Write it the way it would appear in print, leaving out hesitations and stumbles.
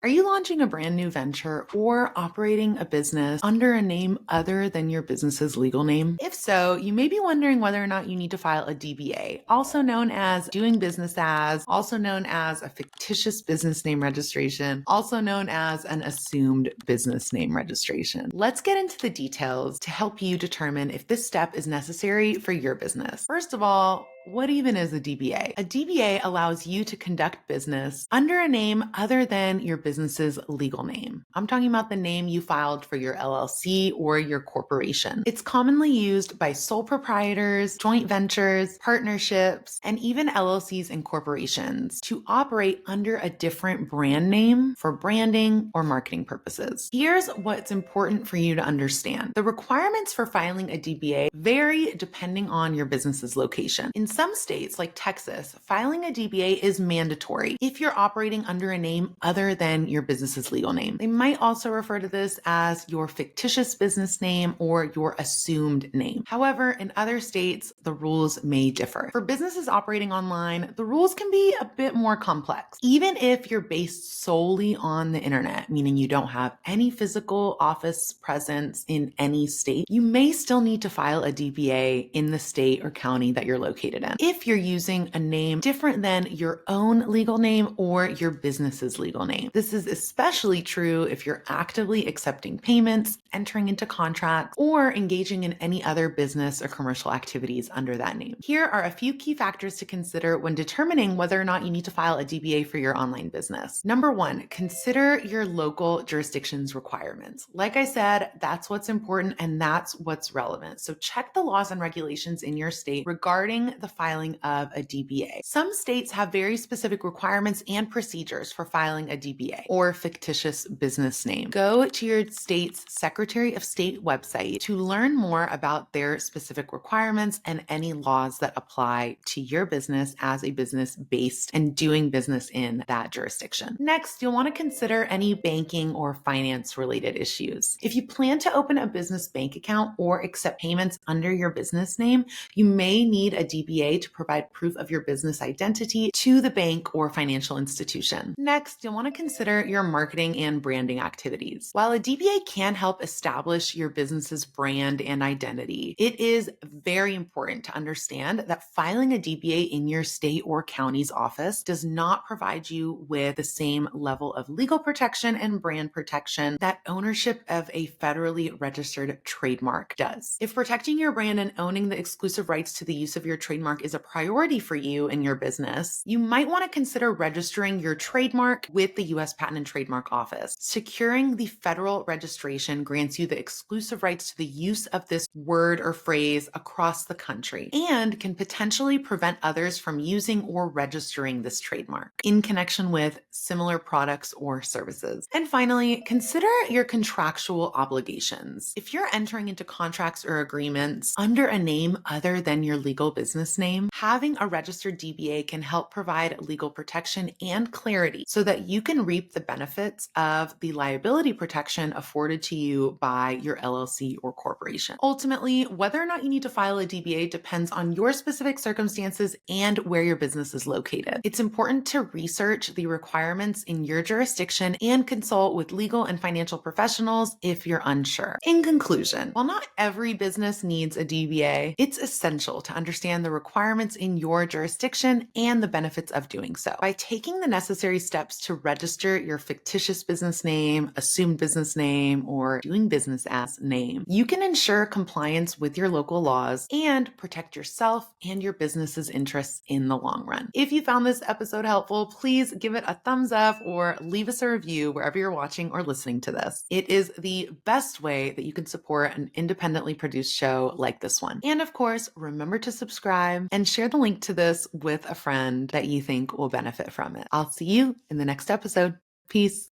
Are you launching a brand new venture or operating a business under a name other than your business's legal name? If so, you may be wondering whether or not you need to file a DBA, also known as doing business as, also known as a fictitious business name registration, also known as an assumed business name registration. Let's get into the details to help you determine if this step is necessary for your business. First of all, what even is a DBA? A DBA allows you to conduct business under a name other than your business's legal name. I'm talking about the name you filed for your LLC or your corporation. It's commonly used by sole proprietors, joint ventures, partnerships, and even LLCs and corporations to operate under a different brand name for branding or marketing purposes. Here's what's important for you to understand. The requirements for filing a DBA vary depending on your business's location. In some states, like Texas, filing a DBA is mandatory if you're operating under a name other than your business's legal name. They might also refer to this as your fictitious business name or your assumed name. However, in other states, the rules may differ. For businesses operating online, the rules can be a bit more complex. Even if you're based solely on the internet, meaning you don't have any physical office presence in any state, you may still need to file a DBA in the state or county that you're located in if you're using a name different than your own legal name or your business's legal name. This is especially true if you're actively accepting payments, entering into contracts, or engaging in any other business or commercial activities under that name. Here are a few key factors to consider when determining whether or not you need to file a DBA for your online business. Number one, consider your local jurisdiction's requirements. Like I said, that's what's important and that's what's relevant. So check the laws and regulations in your state regarding the filing of a DBA. Some states have very specific requirements and procedures for filing a DBA or fictitious business name. Go to your state's Secretary of State website to learn more about their specific requirements and any laws that apply to your business as a business based and doing business in that jurisdiction. Next, you'll want to consider any banking or finance related issues. If you plan to open a business bank account or accept payments under your business name, you may need a DBA to provide proof of your business identity to the bank or financial institution. Next, you'll want to consider your marketing and branding activities. While a DBA can help establish your business's brand and identity, it is very important to understand that filing a DBA in your state or county's office does not provide you with the same level of legal protection and brand protection that ownership of a federally registered trademark does. If protecting your brand and owning the exclusive rights to the use of your trademark is a priority for you in your business, you might want to consider registering your trademark with the U.S. Patent and Trademark Office. Securing the federal registration grants you the exclusive rights to the use of this word or phrase across the country and can potentially prevent others from using or registering this trademark in connection with similar products or services. And finally, consider your contractual obligations. If you're entering into contracts or agreements under a name other than your legal business name, having a registered DBA can help provide legal protection and clarity so that you can reap the benefits of the liability protection afforded to you by your LLC or corporation. Ultimately, whether or not you need to file a DBA depends on your specific circumstances and where your business is located. It's important to research the requirements in your jurisdiction and consult with legal and financial professionals if you're unsure. In conclusion, while not every business needs a DBA, it's essential to understand the requirements in your jurisdiction and the benefits of doing so. By taking the necessary steps to register your fictitious business name, assumed business name, or doing business as name, you can ensure compliance with your local laws and protect yourself and your business's interests in the long run. If you found this episode helpful, please give it a thumbs up or leave us a review wherever you're watching or listening to this. It is the best way that you can support an independently produced show like this one. And of course, remember to subscribe and share the link to this with a friend that you think will benefit from it. I'll see you in the next episode. Peace.